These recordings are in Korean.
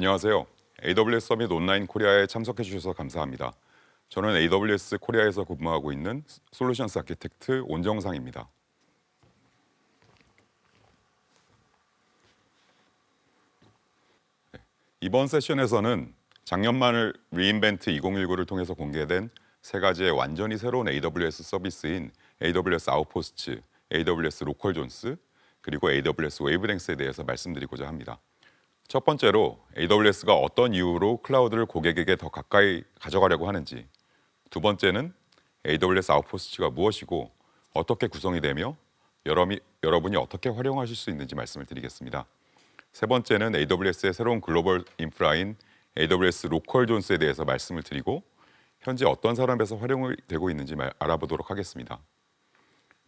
안녕하세요. AWS 서밋 온라인 코리아에 참석해 주셔서 감사합니다. 저는 AWS 코리아에서 근무하고 있는 솔루션스 아키텍트 온정상입니다. 이번 세션에서는 작년 말 리인벤트 2019를 통해서 공개된 세 가지의 완전히 새로운 AWS 서비스인 AWS 아웃포스트, AWS 로컬 존스, 그리고 AWS 웨이브랭스에 대해서 말씀드리고자 합니다. 첫 번째로 AWS가 어떤 이유로 클라우드를 고객에게 더 가까이 가져가려고 하는지, 두 번째는 AWS 아웃포스트가 무엇이고 어떻게 구성이 되며 여러분이 어떻게 활용하실 수 있는지 말씀을 드리겠습니다. 세 번째는 AWS의 새로운 글로벌 인프라인 AWS 로컬 존스에 대해서 말씀을 드리고 현재 어떤 산업에서 활용이 되고 있는지 알아보도록 하겠습니다.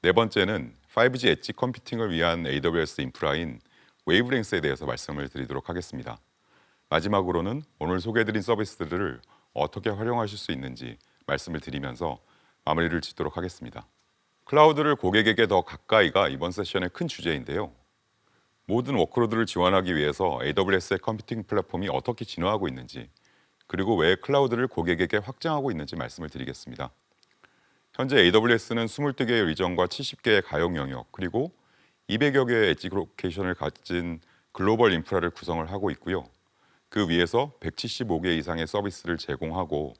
네 번째는 5G 엣지 컴퓨팅을 위한 AWS 인프라인 웨이브랭스에 대해서 말씀을 드리도록 하겠습니다. 마지막으로는 오늘 소개해드린 서비스들을 어떻게 활용하실 수 있는지 말씀을 드리면서 마무리를 짓도록 하겠습니다. 클라우드를 고객에게 더 가까이가 이번 세션의 큰 주제인데요. 모든 워크로드를 지원하기 위해서 AWS의 컴퓨팅 플랫폼이 어떻게 진화하고 있는지, 그리고 왜 클라우드를 고객에게 확장하고 있는지 말씀을 드리겠습니다. 현재 AWS는 22개의 리전과 70개의 가용 영역, 그리고 200여 개의 엣지 로케이션을 가진 글로벌 인프라를 구성을 하고 있고요. 그 위에서 175개 이상의 서비스를 제공하고,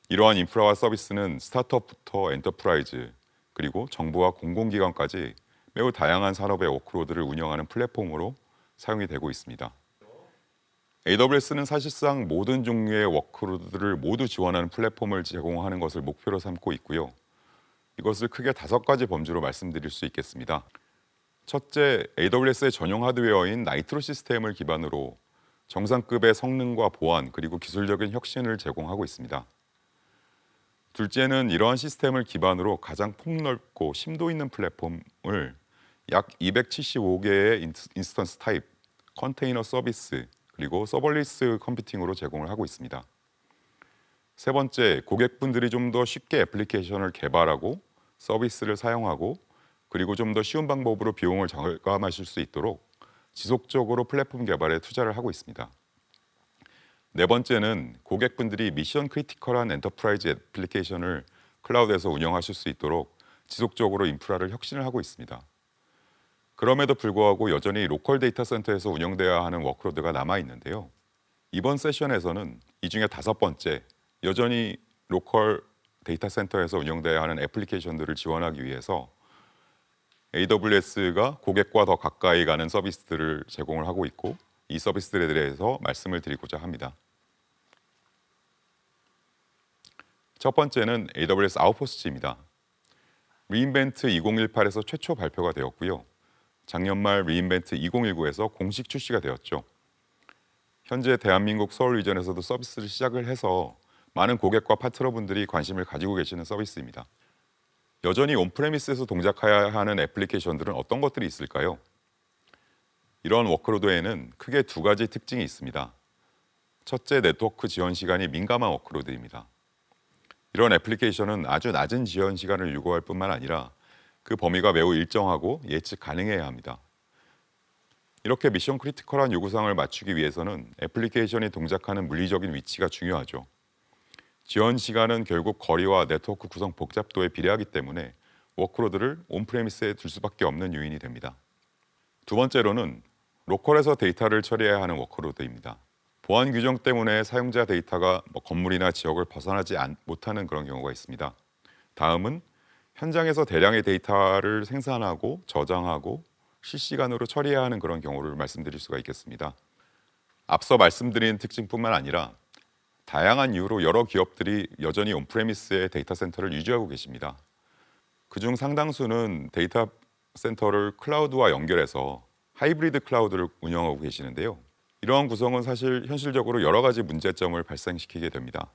이러한 인프라와 서비스는 스타트업부터 엔터프라이즈, 그리고 정부와 공공기관까지 매우 다양한 산업의 워크로드를 운영하는 플랫폼으로 사용이 되고 있습니다. AWS는 사실상 모든 종류의 워크로드를 모두 지원하는 플랫폼을 제공하는 것을 목표로 삼고 있고요. 이것을 크게 5가지 범주로 말씀드릴 수 있겠습니다. 첫째, AWS의 전용 하드웨어인 나이트로 시스템을 기반으로 정상급의 성능과 보안 그리고 기술적인 혁신을 제공하고 있습니다. 둘째는 이러한 시스템을 기반으로 가장 폭넓고 심도 있는 플랫폼을 약 275개의 인스턴스 타입, 컨테이너 서비스, 그리고 서버리스 컴퓨팅으로 제공을 하고 있습니다. 세 번째, 고객분들이 좀 더 쉽게 애플리케이션을 개발하고 서비스를 사용하고 그리고 좀 더 쉬운 방법으로 비용을 절감하실 수 있도록 지속적으로 플랫폼 개발에 투자를 하고 있습니다. 네 번째는 고객분들이 미션 크리티컬한 엔터프라이즈 애플리케이션을 클라우드에서 운영하실 수 있도록 지속적으로 인프라를 혁신을 하고 있습니다. 그럼에도 불구하고 여전히 로컬 데이터 센터에서 운영되어야 하는 워크로드가 남아 있는데요. 이번 세션에서는 이 중에 5번째, 여전히 로컬 데이터 센터에서 운영되어야 하는 애플리케이션들을 지원하기 위해서 AWS가 고객과 더 가까이 가는 서비스들을 제공을 하고 있고, 이 서비스들에 대해서 말씀을 드리고자 합니다. 첫 번째는 AWS 아웃포스트입니다. 리인벤트 2018에서 최초 발표가 되었고요. 작년 말 리인벤트 2019에서 공식 출시가 되었죠. 현재 대한민국 서울 리전에서도 서비스를 시작을 해서 많은 고객과 파트너분들이 관심을 가지고 계시는 서비스입니다. 여전히 온프레미스에서 동작해야 하는 애플리케이션들은 어떤 것들이 있을까요? 이런 워크로드에는 크게 2가지 특징이 있습니다. 첫째, 네트워크 지원 시간이 민감한 워크로드입니다. 이런 애플리케이션은 아주 낮은 지원 시간을 요구할 뿐만 아니라 그 범위가 매우 일정하고 예측 가능해야 합니다. 이렇게 미션 크리티컬한 요구사항을 맞추기 위해서는 애플리케이션이 동작하는 물리적인 위치가 중요하죠. 지원 시간은 결국 거리와 네트워크 구성 복잡도에 비례하기 때문에 워크로드를 온프레미스에 둘 수밖에 없는 요인이 됩니다. 두 번째로는 로컬에서 데이터를 처리해야 하는 워크로드입니다. 보안 규정 때문에 사용자 데이터가 건물이나 지역을 벗어나지 못하는 그런 경우가 있습니다. 다음은 현장에서 대량의 데이터를 생산하고 저장하고 실시간으로 처리해야 하는 그런 경우를 말씀드릴 수가 있겠습니다. 앞서 말씀드린 특징뿐만 아니라 다양한 이유로 여러 기업들이 여전히 온프레미스의 데이터 센터를 유지하고 계십니다. 그중 상당수는 데이터 센터를 클라우드와 연결해서 하이브리드 클라우드를 운영하고 계시는데요. 이러한 구성은 사실 현실적으로 여러 가지 문제점을 발생시키게 됩니다.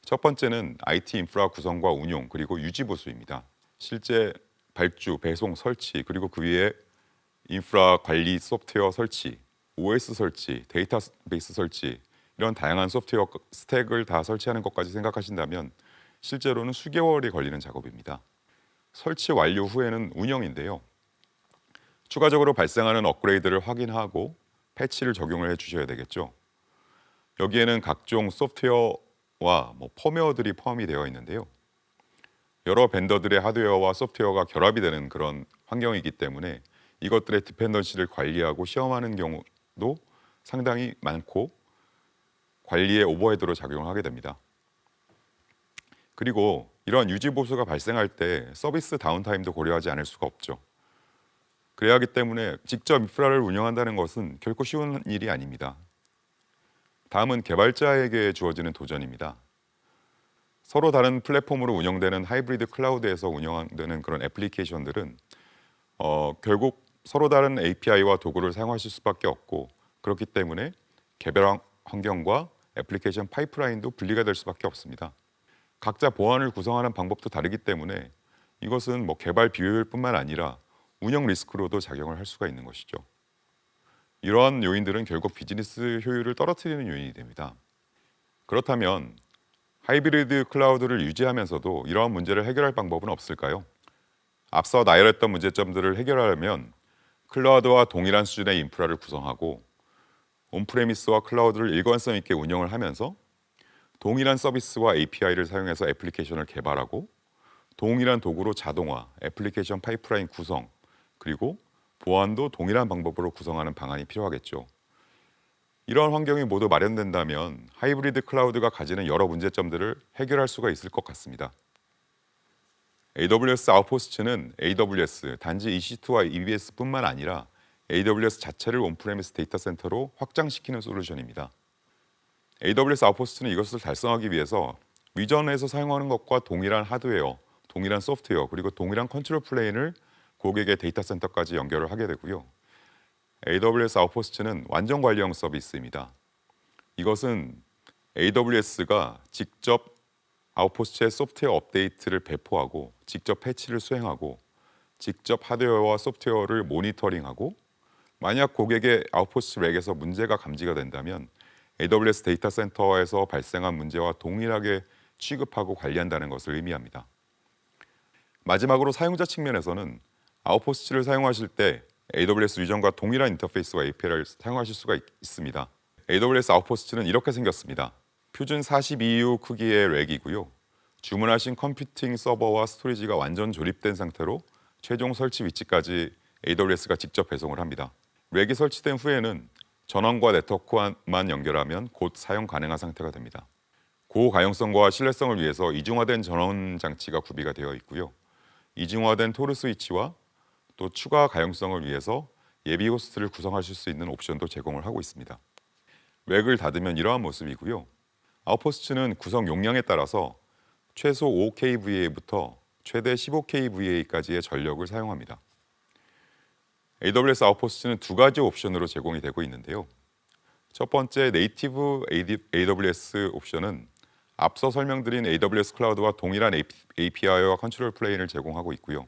첫 번째는 IT 인프라 구성과 운용 그리고 유지 보수입니다. 실제 발주, 배송, 설치 그리고 그 위에 인프라 관리 소프트웨어 설치, OS 설치, 데이터베이스 설치 이런 다양한 소프트웨어 스택을 다 설치하는 것까지 생각하신다면 실제로는 수개월이 걸리는 작업입니다. 설치 완료 후에는 운영인데요. 추가적으로 발생하는 업그레이드를 확인하고 패치를 적용을 해주셔야 되겠죠. 여기에는 각종 소프트웨어와 펌웨어들이 포함이 되어 있는데요. 여러 벤더들의 하드웨어와 소프트웨어가 결합이 되는 그런 환경이기 때문에 이것들의 디펜던시를 관리하고 시험하는 경우도 상당히 많고 관리의 오버헤드로 작용을 하게 됩니다. 그리고 이런 유지 보수가 발생할 때 서비스 다운타임도 고려하지 않을 수가 없죠. 그래야 하기 때문에 직접 인프라를 운영한다는 것은 결코 쉬운 일이 아닙니다. 다음은 개발자에게 주어지는 도전입니다. 서로 다른 플랫폼으로 운영되는 하이브리드 클라우드에서 운영되는 그런 애플리케이션들은 결국 서로 다른 API와 도구를 사용하실 수밖에 없고, 그렇기 때문에 개발 환경과 애플리케이션 파이프라인도 분리가 될 수밖에 없습니다. 각자 보안을 구성하는 방법도 다르기 때문에 이것은 개발 비효율뿐만 아니라 운영 리스크로도 작용을 할 수가 있는 것이죠. 이러한 요인들은 결국 비즈니스 효율을 떨어뜨리는 요인이 됩니다. 그렇다면 하이브리드 클라우드를 유지하면서도 이러한 문제를 해결할 방법은 없을까요? 앞서 나열했던 문제점들을 해결하려면 클라우드와 동일한 수준의 인프라를 구성하고 온프레미스와 클라우드를 일관성 있게 운영을 하면서 동일한 서비스와 API를 사용해서 애플리케이션을 개발하고 동일한 도구로 자동화, 애플리케이션 파이프라인 구성, 그리고 보안도 동일한 방법으로 구성하는 방안이 필요하겠죠. 이러한 환경이 모두 마련된다면 하이브리드 클라우드가 가지는 여러 문제점들을 해결할 수가 있을 것 같습니다. AWS 아웃포스트는 AWS, 단지 EC2와 EBS뿐만 아니라 AWS 자체를 온프레미스 데이터 센터로 확장시키는 솔루션입니다. AWS 아웃포스트는 이것을 달성하기 위해서 위전에서 사용하는 것과 동일한 하드웨어, 동일한 소프트웨어, 그리고 동일한 컨트롤 플레인을 고객의 데이터 센터까지 연결을 하게 되고요. AWS 아웃포스트는 완전 관리형 서비스입니다. 이것은 AWS가 직접 아웃포스트의 소프트웨어 업데이트를 배포하고 직접 패치를 수행하고 직접 하드웨어와 소프트웨어를 모니터링하고 만약 고객의 아웃포스트 렉에서 문제가 감지가 된다면 AWS 데이터 센터에서 발생한 문제와 동일하게 취급하고 관리한다는 것을 의미합니다. 마지막으로 사용자 측면에서는 아웃포스트를 사용하실 때 AWS 위전과 동일한 인터페이스와 API를 사용하실 수가 있습니다. AWS 아웃포스트는 이렇게 생겼습니다. 퓨전 42U 크기의 렉이고요. 주문하신 컴퓨팅 서버와 스토리지가 완전 조립된 상태로 최종 설치 위치까지 AWS가 직접 배송을 합니다. 렉이 설치된 후에는 전원과 네트워크만 연결하면 곧 사용 가능한 상태가 됩니다. 고가용성과 신뢰성을 위해서 이중화된 전원 장치가 구비가 되어 있고요. 이중화된 토르 스위치와 또 추가 가용성을 위해서 예비 호스트를 구성하실 수 있는 옵션도 제공을 하고 있습니다. 렉을 닫으면 이러한 모습이고요. 아웃포스트는 구성 용량에 따라서 최소 5kVA부터 최대 15kVA까지의 전력을 사용합니다. AWS 아웃포스트는 두 가지 옵션으로 제공이 되고 있는데요. 첫 번째 네이티브 AWS 옵션은 앞서 설명드린 AWS 클라우드와 동일한 API와 컨트롤 플레인을 제공하고 있고요.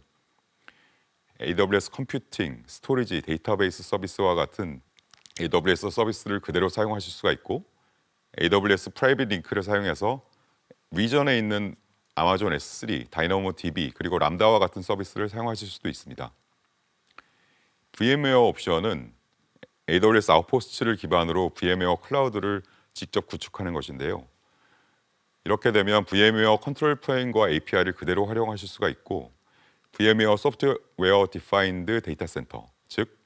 AWS 컴퓨팅, 스토리지, 데이터베이스 서비스와 같은 AWS 서비스를 그대로 사용하실 수가 있고 AWS 프라이빗 링크를 사용해서 위전에 있는 아마존 S3, 다이너모DB 그리고 람다와 같은 서비스를 사용하실 수도 있습니다. VM웨어 옵션은 AWS 아웃포스트를 기반으로 VM웨어 클라우드를 직접 구축하는 것인데요. 이렇게 되면 VM웨어 컨트롤 플레인과 API를 그대로 활용하실 수가 있고 VM웨어 소프트웨어 디파인드 데이터 센터, 즉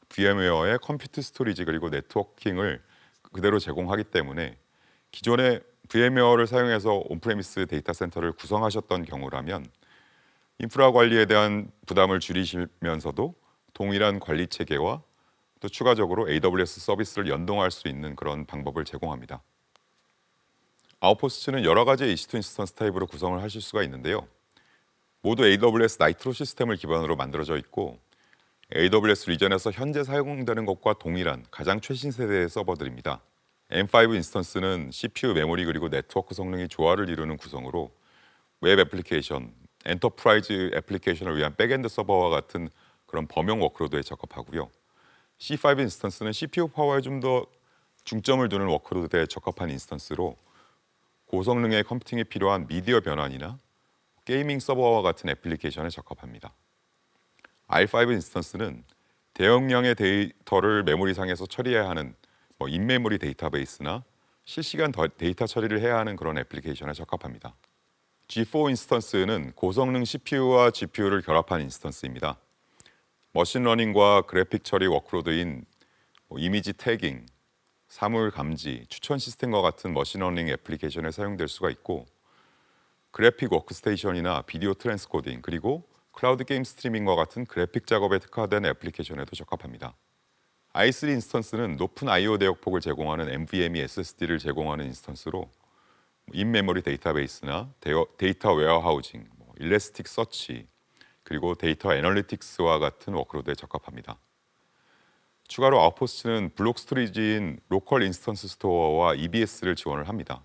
VM웨어의 컴퓨트 스토리지 그리고 네트워킹을 그대로 제공하기 때문에 기존의 VM웨어를 사용해서 온프레미스 데이터 센터를 구성하셨던 경우라면 인프라 관리에 대한 부담을 줄이시면서도 동일한 관리 체계와 또 추가적으로 AWS 서비스를 연동할 수 있는 그런 방법을 제공합니다. 아웃포스트는 여러 가지의 EC2 인스턴스 타입으로 구성을 하실 수가 있는데요. 모두 AWS 나이트로 시스템을 기반으로 만들어져 있고 AWS 리전에서 현재 사용되는 것과 동일한 가장 최신 세대의 서버들입니다. M5 인스턴스는 CPU, 메모리 그리고 네트워크 성능이 조화를 이루는 구성으로 웹 애플리케이션, 엔터프라이즈 애플리케이션을 위한 백엔드 서버와 같은 그런 범용 워크로드에 적합하고요. C5 인스턴스는 CPU 파워에 좀 더 중점을 두는 워크로드에 적합한 인스턴스로 고성능의 컴퓨팅이 필요한 미디어 변환이나 게이밍 서버와 같은 애플리케이션에 적합합니다. R5 인스턴스는 대용량의 데이터를 메모리상에서 처리해야 하는 인메모리 데이터베이스나 실시간 데이터 처리를 해야 하는 그런 애플리케이션에 적합합니다. G4 인스턴스는 고성능 CPU와 GPU를 결합한 인스턴스입니다. 머신러닝과 그래픽 처리 워크로드인 이미지 태깅, 사물 감지, 추천 시스템과 같은 머신러닝 애플리케이션에 사용될 수가 있고, 그래픽 워크스테이션이나 비디오 트랜스코딩, 그리고 클라우드 게임 스트리밍과 같은 그래픽 작업에 특화된 애플리케이션에도 적합합니다. i3 인스턴스는 높은 I/O 대역폭을 제공하는 NVMe SSD를 제공하는 인스턴스로 인메모리 데이터베이스나 데이터 웨어하우징, 일래스틱 서치, 그리고 데이터 애널리틱스와 같은 워크로드에 적합합니다. 추가로 아웃포스트는 블록 스토리지인 로컬 인스턴스 스토어와 EBS를 지원을 합니다.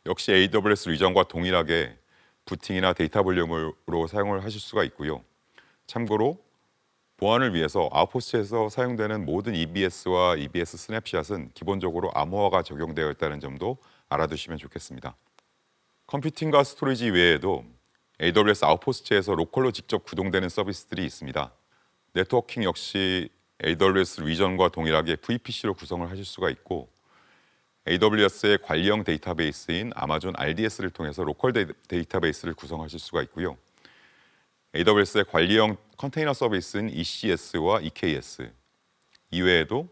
역시 AWS 리전과 동일하게 부팅이나 데이터 볼륨으로 사용을 하실 수가 있고요. 참고로 보안을 위해서 아웃포스트에서 사용되는 모든 EBS와 EBS 스냅샷은 기본적으로 암호화가 적용되어 있다는 점도 알아두시면 좋겠습니다. 컴퓨팅과 스토리지 외에도 AWS 아웃포스트에서 로컬로 직접 구동되는 서비스들이 있습니다. 네트워킹 역시 AWS 리전과 동일하게 VPC로 구성을 하실 수가 있고, AWS의 관리형 데이터베이스인 아마존 RDS를 통해서 로컬 데이터베이스를 구성하실 수가 있고요. AWS의 관리형 컨테이너 서비스인 ECS와 EKS 이외에도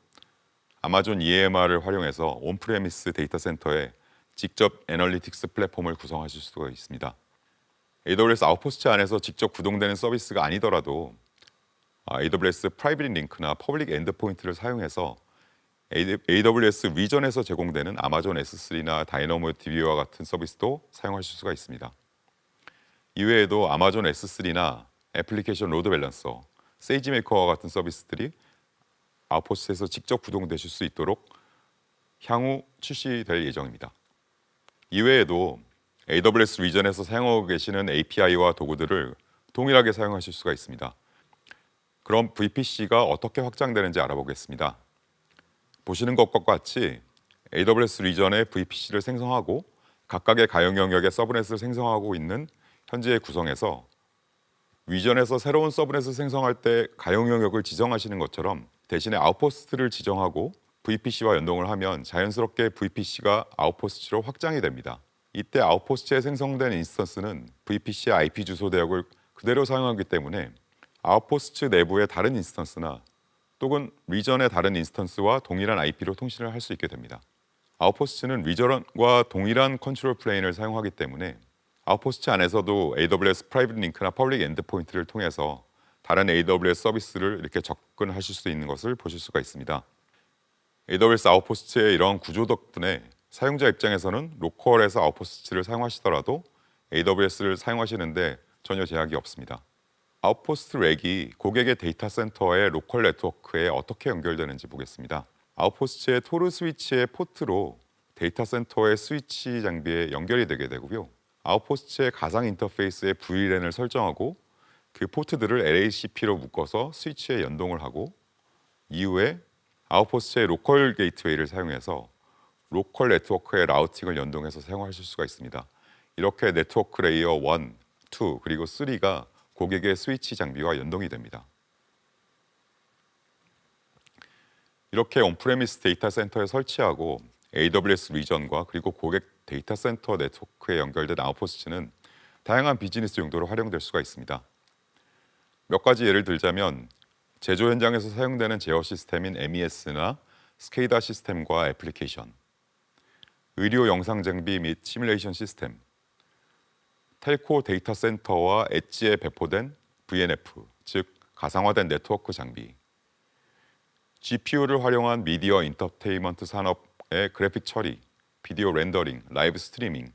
아마존 EMR을 활용해서 온프레미스 데이터 센터에 직접 애널리틱스 플랫폼을 구성하실 수가 있습니다. AWS 아웃포스트 안에서 직접 구동되는 서비스가 아니더라도 AWS 프라이빗 링크나 퍼블릭 엔드포인트를 사용해서 AWS 리전에서 제공되는 아마존 S3나 다이너모 DB와 같은 서비스도 사용하실 수가 있습니다. 이외에도 아마존 S3나 애플리케이션 로드 밸런서, 세이지메이커와 같은 서비스들이 아웃포스트에서 직접 구동되실 수 있도록 향후 출시될 예정입니다. 이외에도 AWS 리전에서 사용하고 계시는 API와 도구들을 동일하게 사용하실 수가 있습니다. 그럼 VPC가 어떻게 확장되는지 알아보겠습니다. 보시는 것과 같이 AWS 리전의 VPC를 생성하고 각각의 가용 영역의 서브넷을 생성하고 있는 현재의 구성에서 리전에서 새로운 서브넷을 생성할 때 가용 영역을 지정하시는 것처럼 대신에 아웃포스트를 지정하고 VPC와 연동을 하면 자연스럽게 VPC가 아웃포스트로 확장이 됩니다. 이때 아웃포스트에 생성된 인스턴스는 VPC의 IP 주소 대역을 그대로 사용하기 때문에 아웃포스트 내부의 다른 인스턴스나 또는 리전의 다른 인스턴스와 동일한 IP로 통신을 할 수 있게 됩니다. 아웃포스트는 리전과 동일한 컨트롤 플레인을 사용하기 때문에 아웃포스트 안에서도 AWS 프라이빗 링크나 퍼블릭 엔드포인트를 통해서 다른 AWS 서비스를 이렇게 접근하실 수 있는 것을 보실 수가 있습니다. AWS 아웃포스트의 이러한 구조 덕분에 사용자 입장에서는 로컬에서 아웃포스트를 사용하시더라도 AWS를 사용하시는데 전혀 제약이 없습니다. 아웃포스트 렉이 고객의 데이터 센터의 로컬 네트워크에 어떻게 연결되는지 보겠습니다. 아웃포스트의 토르 스위치의 포트로 데이터 센터의 스위치 장비에 연결이 되게 되고요. 아웃포스트의 가상 인터페이스의 VLAN을 설정하고 그 포트들을 LACP로 묶어서 스위치에 연동을 하고, 이후에 아웃포스트의 로컬 게이트웨이를 사용해서 로컬 네트워크의 라우팅을 연동해서 사용하실 수가 있습니다. 이렇게 네트워크 레이어 1, 2, 그리고 3가 고객의 스위치 장비와 연동이 됩니다. 이렇게 온프레미스 데이터 센터에 설치하고 AWS 리전과 그리고 고객 데이터 센터 네트워크에 연결된 아웃포스트는 다양한 비즈니스 용도로 활용될 수가 있습니다. 몇 가지 예를 들자면 제조 현장에서 사용되는 제어 시스템인 MES나 스케이다 시스템과 애플리케이션, 의료 영상 장비 및 시뮬레이션 시스템, 텔코 데이터 센터와 엣지에 배포된 VNF, 즉 가상화된 네트워크 장비, GPU를 활용한 미디어 인터테인먼트 산업의 그래픽 처리, 비디오 렌더링, 라이브 스트리밍,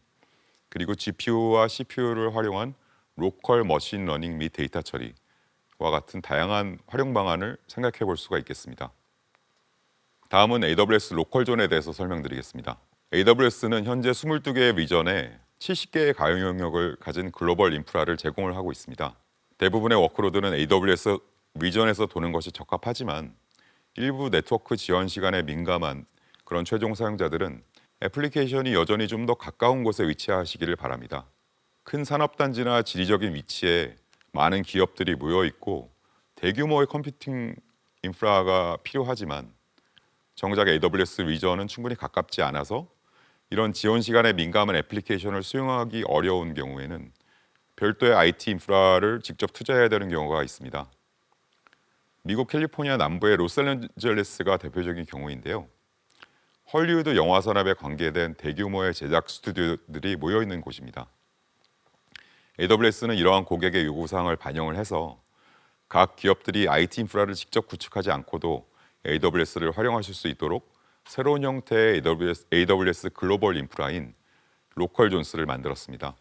그리고 GPU와 CPU를 활용한 로컬 머신 러닝 및 데이터 처리와 같은 다양한 활용 방안을 생각해 볼 수가 있겠습니다. 다음은 AWS 로컬존에 대해서 설명드리겠습니다. AWS는 현재 22개의 리전에 70개의 가용 영역을 가진 글로벌 인프라를 제공을 하고 있습니다. 대부분의 워크로드는 AWS 리전에서 도는 것이 적합하지만 일부 네트워크 지연 시간에 민감한 그런 최종 사용자들은 애플리케이션이 여전히 좀 더 가까운 곳에 위치하시기를 바랍니다. 큰 산업단지나 지리적인 위치에 많은 기업들이 모여 있고 대규모의 컴퓨팅 인프라가 필요하지만 정작 AWS 리전은 충분히 가깝지 않아서 이런 지원 시간에 민감한 애플리케이션을 수용하기 어려운 경우에는 별도의 IT 인프라를 직접 투자해야 되는 경우가 있습니다. 미국 캘리포니아 남부의 로스앤젤레스가 대표적인 경우인데요. 헐리우드 영화 산업에 관계된 대규모의 제작 스튜디오들이 모여 있는 곳입니다. AWS는 이러한 고객의 요구사항을 반영을 해서 각 기업들이 IT 인프라를 직접 구축하지 않고도 AWS를 활용하실 수 있도록 새로운 형태의 AWS 글로벌 인프라인 로컬 존스를 만들었습니다.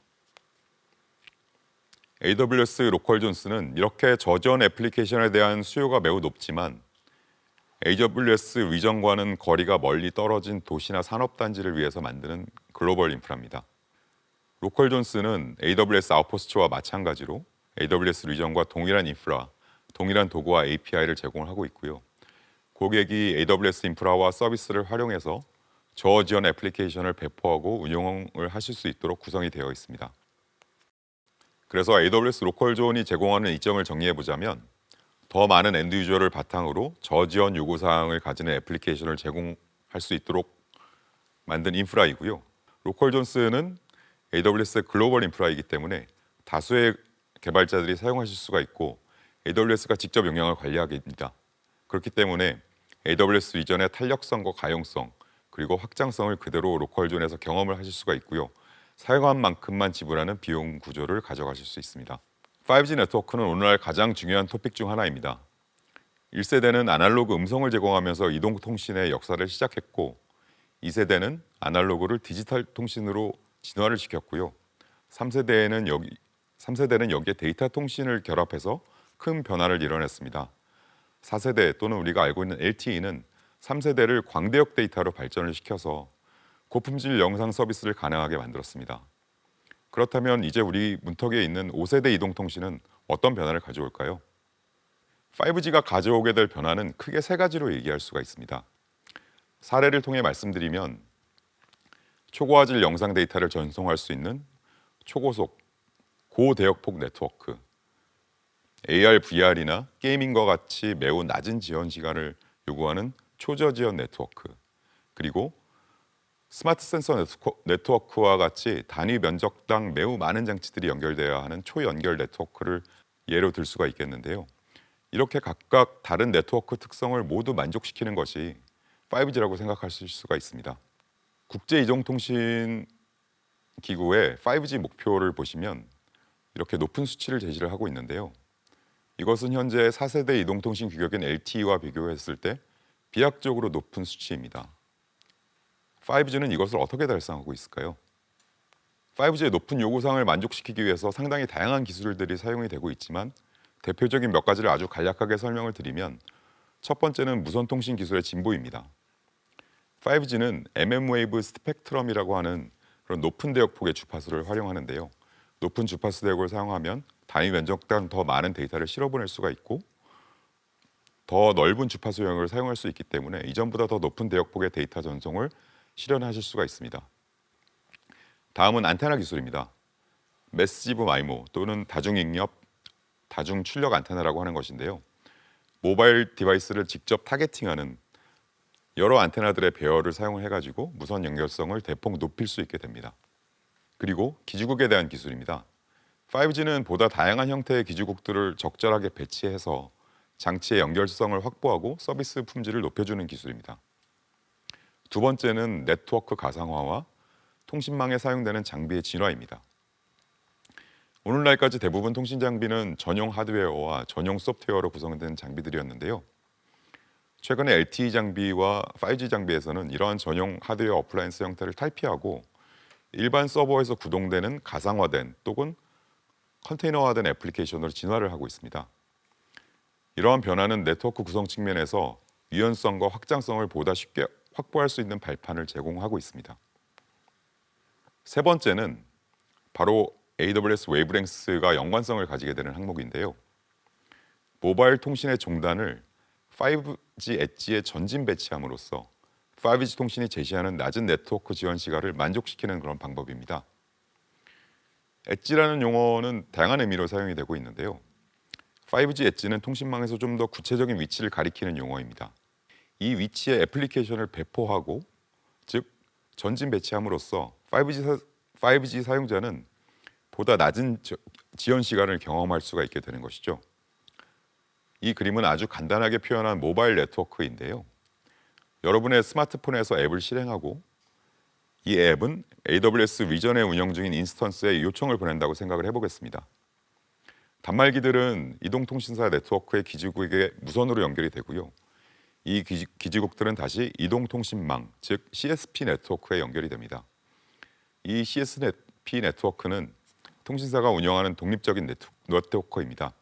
AWS 로컬 존스는 이렇게 저지원 애플리케이션에 대한 수요가 매우 높지만 AWS 위전과는 거리가 멀리 떨어진 도시나 산업단지를 위해서 만드는 글로벌 인프라입니다. 로컬 존스는 AWS 아웃포스트와 마찬가지로 AWS 리전과 동일한 인프라, 동일한 도구와 API를 제공을 하고 있고요. 고객이 AWS 인프라와 서비스를 활용해서 저지원 애플리케이션을 배포하고 운영을 하실 수 있도록 구성이 되어 있습니다. 그래서 AWS 로컬 존이 제공하는 이점을 정리해 보자면 더 많은 엔드 유저를 바탕으로 저지원 요구사항을 가지는 애플리케이션을 제공할 수 있도록 만든 인프라이고요. 로컬 존스는 AWS 글로벌 인프라이기 때문에 다수의 개발자들이 사용하실 수가 있고 AWS가 직접 영향을 관리하게 됩니다. 그렇기 때문에 AWS 이전의 탄력성과 가용성 그리고 확장성을 그대로 로컬 존에서 경험을 하실 수가 있고요. 사용한 만큼만 지불하는 비용 구조를 가져가실 수 있습니다. 5G 네트워크는 오늘날 가장 중요한 토픽 중 하나입니다. 1세대는 아날로그 음성을 제공하면서 이동통신의 역사를 시작했고 2세대는 아날로그를 디지털 통신으로 진화를 시켰고요. 3세대는 여기에 데이터 통신을 결합해서 큰 변화를 이뤄냈습니다. 4세대 또는 우리가 알고 있는 LTE는 3세대를 광대역 데이터로 발전을 시켜서 고품질 영상 서비스를 가능하게 만들었습니다. 그렇다면 이제 우리 문턱에 있는 5세대 이동통신은 어떤 변화를 가져올까요? 5G가 가져오게 될 변화는 크게 세 가지로 얘기할 수가 있습니다. 사례를 통해 말씀드리면 초고화질 영상 데이터를 전송할 수 있는 초고속 고대역폭 네트워크, AR, VR이나 게이밍과 같이 매우 낮은 지원 시간을 요구하는 초저지연 네트워크, 그리고 스마트 센서 네트워크와 같이 단위 면적당 매우 많은 장치들이 연결되어야 하는 초연결 네트워크를 예로 들 수가 있겠는데요. 이렇게 각각 다른 네트워크 특성을 모두 만족시키는 것이 5G라고 생각하실 수가 있습니다. 국제이동통신 기구의 5G 목표를 보시면 이렇게 높은 수치를 제시를 하고 있는데요. 이것은 현재 4세대 이동통신 규격인 LTE와 비교했을 때 비약적으로 높은 수치입니다. 5G는 이것을 어떻게 달성하고 있을까요? 5G의 높은 요구사항을 만족시키기 위해서 상당히 다양한 기술들이 사용이 되고 있지만 대표적인 몇 가지를 아주 간략하게 설명을 드리면 첫 번째는 무선통신 기술의 진보입니다. 5G는 mm웨이브 스펙트럼이라고 하는 그런 높은 대역폭의 주파수를 활용하는데요. 높은 주파수 대역을 사용하면 단위 면적당 더 많은 데이터를 실어보낼 수가 있고 더 넓은 주파수 영역을 사용할 수 있기 때문에 이전보다 더 높은 대역폭의 데이터 전송을 실현하실 수가 있습니다. 다음은 안테나 기술입니다. 매시브 마이모 또는 다중익력, 다중출력 안테나라고 하는 것인데요. 모바일 디바이스를 직접 타겟팅하는 여러 안테나들의 배열을 사용해가지고 무선 연결성을 대폭 높일 수 있게 됩니다. 그리고 기지국에 대한 기술입니다. 5G는 보다 다양한 형태의 기지국들을 적절하게 배치해서 장치의 연결성을 확보하고 서비스 품질을 높여주는 기술입니다. 두 번째는 네트워크 가상화와 통신망에 사용되는 장비의 진화입니다. 오늘날까지 대부분 통신 장비는 전용 하드웨어와 전용 소프트웨어로 구성된 장비들이었는데요. 최근에 LTE 장비와 5G 장비에서는 이러한 전용 하드웨어 어플라이언스 형태를 탈피하고 일반 서버에서 구동되는 가상화된 또는 컨테이너화된 애플리케이션으로 진화를 하고 있습니다. 이러한 변화는 네트워크 구성 측면에서 유연성과 확장성을 보다 쉽게 확보할 수 있는 발판을 제공하고 있습니다. 세 번째는 바로 AWS 웨이브랭스가 연관성을 가지게 되는 항목인데요. 모바일 통신의 종단을 5G 엣지에 전진 배치함으로써 5G 통신이 제시하는 낮은 네트워크 지원 시간을 만족시키는 그런 방법입니다. 엣지라는 용어는 다양한 의미로 사용이 되고 있는데요. 5G 엣지는 통신망에서 좀 더 구체적인 위치를 가리키는 용어입니다. 이 위치에 애플리케이션을 배포하고, 즉 전진 배치함으로써 5G 사용자는 보다 낮은 지연 시간을 경험할 수가 있게 되는 것이죠. 이 그림은 아주 간단하게 표현한 모바일 네트워크인데요. 여러분의 스마트폰에서 앱을 실행하고 이 앱은 AWS 위전에 운영 중인 인스턴스에 요청을 보낸다고 생각을 해보겠습니다. 단말기들은 이동통신사 네트워크의 기지국에 무선으로 연결이 되고요. 이 기지국들은 다시 이동통신망, 즉 CSP 네트워크에 연결이 됩니다. 이 CSP 네트워크는 통신사가 운영하는 독립적인 네트워크입니다.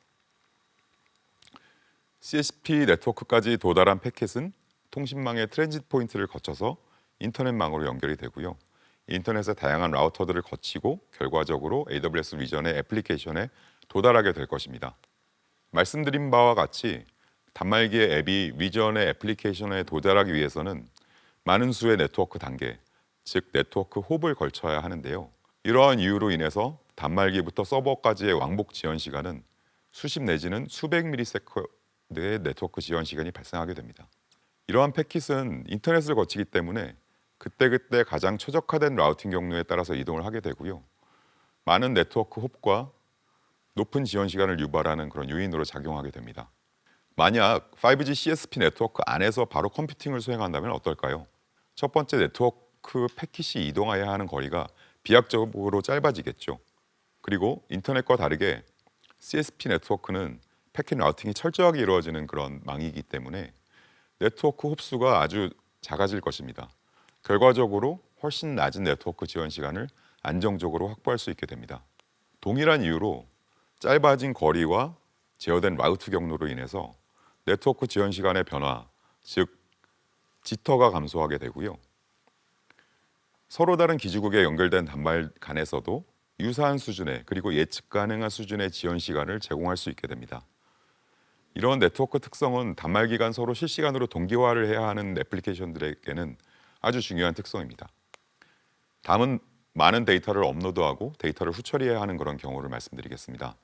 CSP 네트워크까지 도달한 패킷은 통신망의 트랜짓 포인트를 거쳐서 인터넷망으로 연결이 되고요. 인터넷의 다양한 라우터들을 거치고 결과적으로 AWS 위전의 애플리케이션에 도달하게 될 것입니다. 말씀드린 바와 같이 단말기의 앱이 위전의 애플리케이션에 도달하기 위해서는 많은 수의 네트워크 단계, 즉 네트워크 홉을 걸쳐야 하는데요. 이러한 이유로 인해서 단말기부터 서버까지의 왕복 지연 시간은 수십 내지는 수백 밀리세컨드의 네트워크 지연 시간이 발생하게 됩니다. 이러한 패킷은 인터넷을 거치기 때문에 그때그때 가장 최적화된 라우팅 경로에 따라서 이동을 하게 되고요. 많은 네트워크 홉과 높은 지연 시간을 유발하는 그런 요인으로 작용하게 됩니다. 만약 5G CSP 네트워크 안에서 바로 컴퓨팅을 수행한다면 어떨까요? 첫 번째, 네트워크 패킷이 이동해야 하는 거리가 비약적으로 짧아지겠죠. 그리고 인터넷과 다르게 CSP 네트워크는 패킷 라우팅이 철저하게 이루어지는 그런 망이기 때문에 네트워크 홉수가 아주 작아질 것입니다. 결과적으로 훨씬 낮은 네트워크 지연 시간을 안정적으로 확보할 수 있게 됩니다. 동일한 이유로 짧아진 거리와 제어된 라우트 경로로 인해서 네트워크 지연 시간의 변화, 즉 지터가 감소하게 되고요. 서로 다른 기지국에 연결된 단말 간에서도 유사한 수준의, 그리고 예측 가능한 수준의 지연 시간을 제공할 수 있게 됩니다. 이런 네트워크 특성은 단말기 간 서로 실시간으로 동기화를 해야 하는 애플리케이션들에게는 아주 중요한 특성입니다. 다음은 많은 데이터를 업로드하고 데이터를 후처리해야 하는 그런 경우를 말씀드리겠습니다.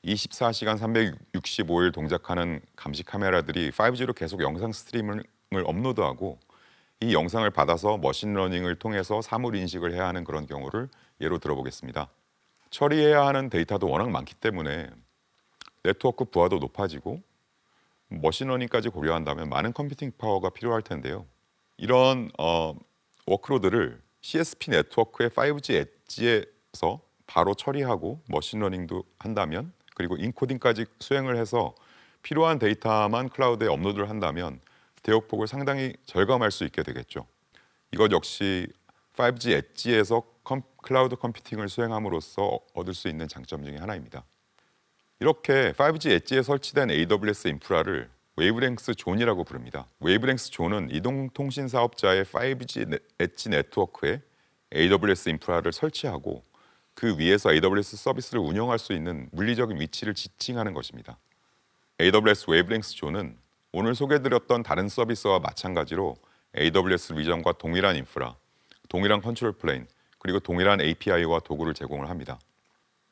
24시간 365일 동작하는 감시 카메라들이 5G로 계속 영상 스트리밍을 업로드하고 이 영상을 받아서 머신러닝을 통해서 사물 인식을 해야 하는 그런 경우를 예로 들어보겠습니다. 처리해야 하는 데이터도 워낙 많기 때문에 네트워크 부하도 높아지고 머신러닝까지 고려한다면 많은 컴퓨팅 파워가 필요할 텐데요. 이런 워크로드를 CSP 네트워크의 5G 엣지에서 바로 처리하고 머신러닝도 한다면, 그리고 인코딩까지 수행을 해서 필요한 데이터만 클라우드에 업로드를 한다면 대역폭을 상당히 절감할 수 있게 되겠죠. 이것 역시 5G 엣지에서 클라우드 컴퓨팅을 수행함으로써 얻을 수 있는 장점 중에 하나입니다. 이렇게 5G 엣지에 설치된 AWS 인프라를 웨이브랭스 존이라고 부릅니다. 웨이브랭스 존은 이동통신 사업자의 5G 엣지 네트워크에 AWS 인프라를 설치하고 그 위에서 AWS 서비스를 운영할 수 있는 물리적인 위치를 지칭하는 것입니다. AWS 웨이브랭스 존은 오늘 소개해드렸던 다른 서비스와 마찬가지로 AWS 위전과 동일한 인프라, 동일한 컨트롤 플레인, 그리고 동일한 API와 도구를 제공을 합니다.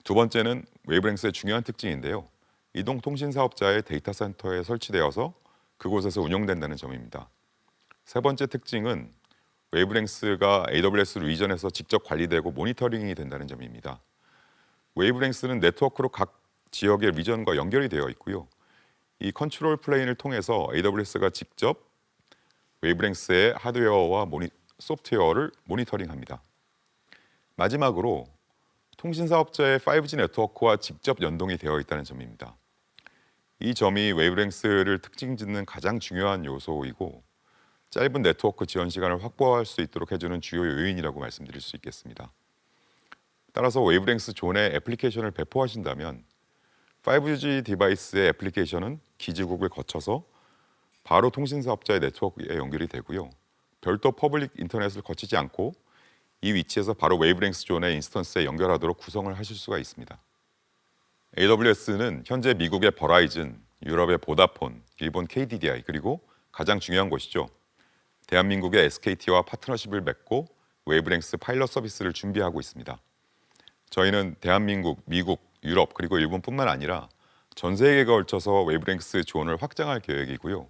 두 번째는 웨이브랭스의 중요한 특징인데요. 이동통신 사업자의 데이터 센터에 설치되어서 그곳에서 운영된다는 점입니다. 세 번째 특징은 웨이브랭스가 AWS 위전에서 직접 관리되고 모니터링이 된다는 점입니다. 웨이브랭스는 네트워크로 각 지역의 위전과 연결이 되어 있고요. 이 컨트롤 플레인을 통해서 AWS가 직접 웨이브랭스의 하드웨어와 소프트웨어를 모니터링합니다. 마지막으로 통신사업자의 5G 네트워크와 직접 연동이 되어 있다는 점입니다. 이 점이 웨이브랭스를 특징짓는 가장 중요한 요소이고 짧은 네트워크 지연 시간을 확보할 수 있도록 해주는 주요 요인이라고 말씀드릴 수 있겠습니다. 따라서 웨이브랭스 존에 애플리케이션을 배포하신다면 5G 디바이스의 애플리케이션은 기지국을 거쳐서 바로 통신사업자의 네트워크에 연결이 되고요. 별도 퍼블릭 인터넷을 거치지 않고 이 위치에서 바로 웨이브랭스 존의 인스턴스에 연결하도록 구성을 하실 수가 있습니다. AWS는 현재 미국의 버라이즌, 유럽의 보다폰, 일본 KDDI, 그리고 가장 중요한 것이죠. 대한민국의 SKT와 파트너십을 맺고 웨이브랭스 파일럿 서비스를 준비하고 있습니다. 저희는 대한민국, 미국, 유럽, 그리고 일본뿐만 아니라 전 세계에 걸쳐서 웨이브랭스 존을 확장할 계획이고요.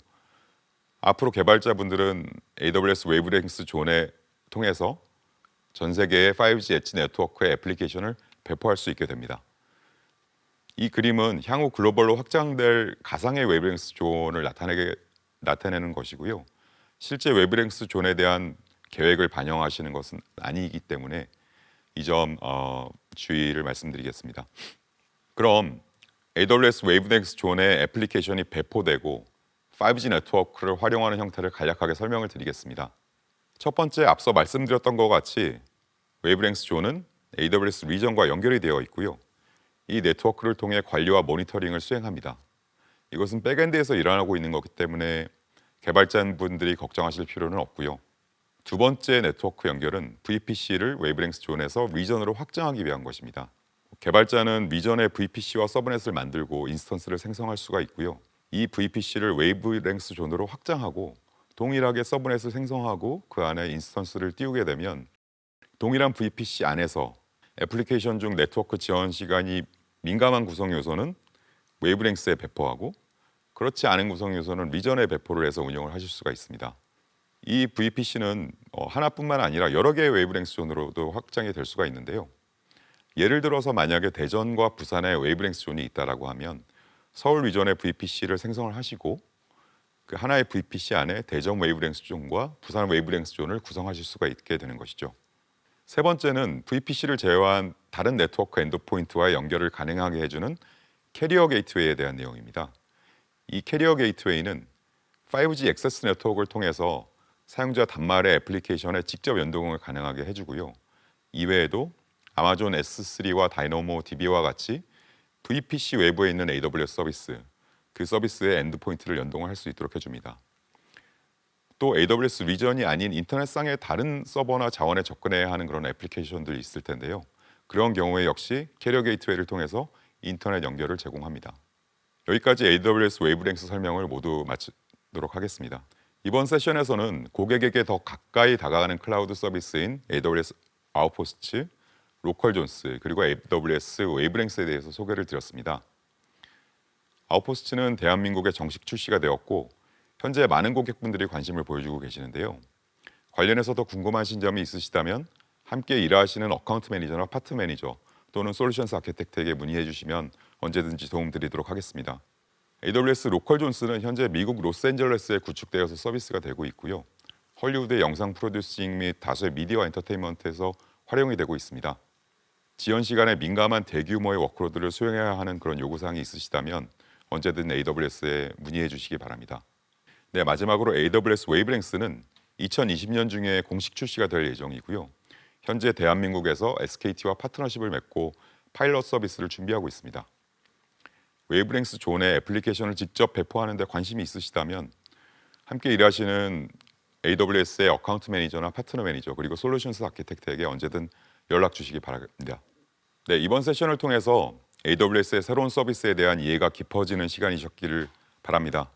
앞으로 개발자분들은 AWS 웨이브랭스 존에 통해서 전 세계의 5G 엣지 네트워크의 애플리케이션을 배포할 수 있게 됩니다. 이 그림은 향후 글로벌로 확장될 가상의 웨이브랭스 존을 나타내는 것이고요. 실제 웨이브랭스 존에 대한 계획을 반영하시는 것은 아니기 때문에 이 점 주의를 말씀드리겠습니다. 그럼 AWS 웨이브랭스 존의 애플리케이션이 배포되고 5G 네트워크를 활용하는 형태를 간략하게 설명을 드리겠습니다. 첫 번째, 앞서 말씀드렸던 것 같이 웨이브랭스 존은 AWS 리전과 연결이 되어 있고요. 이 네트워크를 통해 관리와 모니터링을 수행합니다. 이것은 백엔드에서 일어나고 있는 거기 때문에 개발자분들이 걱정하실 필요는 없고요. 두 번째 네트워크 연결은 VPC를 웨이브랭스 존에서 리전으로 확장하기 위한 것입니다. 개발자는 리전의 VPC와 서브넷을 만들고 인스턴스를 생성할 수가 있고요. 이 VPC를 웨이브랭스 존으로 확장하고 동일하게 서브넷을 생성하고 그 안에 인스턴스를 띄우게 되면 동일한 VPC 안에서 애플리케이션 중 네트워크 지원 시간이 민감한 구성 요소는 웨이브랭스에 배포하고 그렇지 않은 구성 요소는 리전에 배포를 해서 운영을 하실 수가 있습니다. 이 VPC는 하나뿐만 아니라 여러 개의 웨이브랭스 존으로도 확장이 될 수가 있는데요. 예를 들어서 만약에 대전과 부산에 웨이브랭스 존이 있다라고 하면 서울 리전의 VPC를 생성을 하시고 그 하나의 VPC 안에 대전 웨이브랭스 존과 부산 웨이브랭스 존을 구성하실 수가 있게 되는 것이죠. 세 번째는 VPC를 제외한 다른 네트워크 엔드포인트와 연결을 가능하게 해주는 캐리어 게이트웨이에 대한 내용입니다. 이 캐리어 게이트웨이는 5G 액세스 네트워크를 통해서 사용자 단말의 애플리케이션에 직접 연동을 가능하게 해주고요. 이외에도 아마존 S3와 다이너모 DB와 같이 VPC 외부에 있는 AWS 서비스, 그 서비스의 엔드포인트를 연동을 할 수 있도록 해줍니다. 또 AWS 리전이 아닌 인터넷상의 다른 서버나 자원에 접근해야 하는 그런 애플리케이션들이 있을 텐데요. 그런 경우에 역시 캐리어 게이트웨이를 통해서 인터넷 연결을 제공합니다. 여기까지 AWS 웨이브랭스 설명을 모두 마치도록 하겠습니다. 이번 세션에서는 고객에게 더 가까이 다가가는 클라우드 서비스인 AWS 아웃포스트, 로컬 존스, 그리고 AWS 웨이브랭스에 대해서 소개를 드렸습니다. 아웃포스트는 대한민국에 정식 출시가 되었고 현재 많은 고객분들이 관심을 보여주고 계시는데요. 관련해서 더 궁금하신 점이 있으시다면 함께 일하시는 어카운트 매니저나 파트 매니저 또는 솔루션스 아키텍트에게 문의해 주시면 언제든지 도움드리도록 하겠습니다. AWS 로컬 존스는 현재 미국 로스앤젤레스에 구축되어서 서비스가 되고 있고요. 헐리우드의 영상 프로듀싱 및 다수의 미디어 엔터테인먼트에서 활용이 되고 있습니다. 지연 시간에 민감한 대규모의 워크로드를 수행해야 하는 그런 요구사항이 있으시다면 언제든 AWS에 문의해 주시기 바랍니다. 네, 마지막으로 AWS 웨이브랭스는 2020년 중에 공식 출시가 될 예정이고요. 현재 대한민국에서 SKT와 파트너십을 맺고 파일럿 서비스를 준비하고 있습니다. 웨이브랭스 존의 애플리케이션을 직접 배포하는 데 관심이 있으시다면 함께 일하시는 AWS의 어카운트 매니저나 파트너 매니저 그리고 솔루션스 아키텍트에게 언제든 연락 주시기 바랍니다. 네, 이번 세션을 통해서 AWS의 새로운 서비스에 대한 이해가 깊어지는 시간이셨기를 바랍니다.